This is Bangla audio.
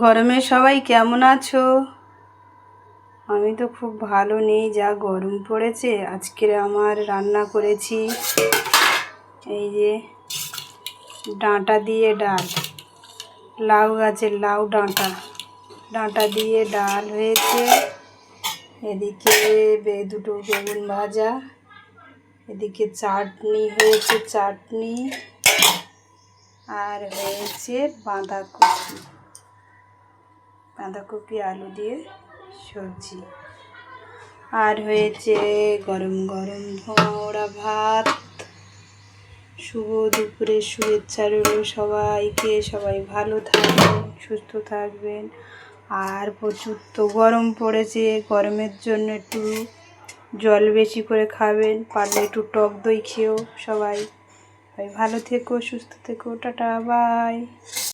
গরমে সবাই কেমন আছো? আমি তো খুব ভালো নেই, যা গরম পড়েছে। আজকে আমার রান্না করেছি এই যে ডাঁটা দিয়ে ডাল, লাউ গাছের লাউ ডাঁটা দিয়ে ডাল হয়েছে। এদিকে দুটো বেগুন ভাজা, এদিকে চাটনি হয়েছে, আর হয়েছে বাঁধাকপি আলু দিয়ে সবজি, আর হয়েছে গরম গরম ধোঁয়া ওড়া ভাত। শুভ দুপুরের শুভেচ্ছা রইল সবাইকে। সবাই ভালো থাকবেন, সুস্থ থাকবেন। আর প্রচুর তো গরম পড়েছে, গরমের জন্য একটু জল বেশি করে খাবেন, পারলে একটু টক দই খেয়েও সবাই ভালো থেকো, সুস্থ থেকো। Tata, by.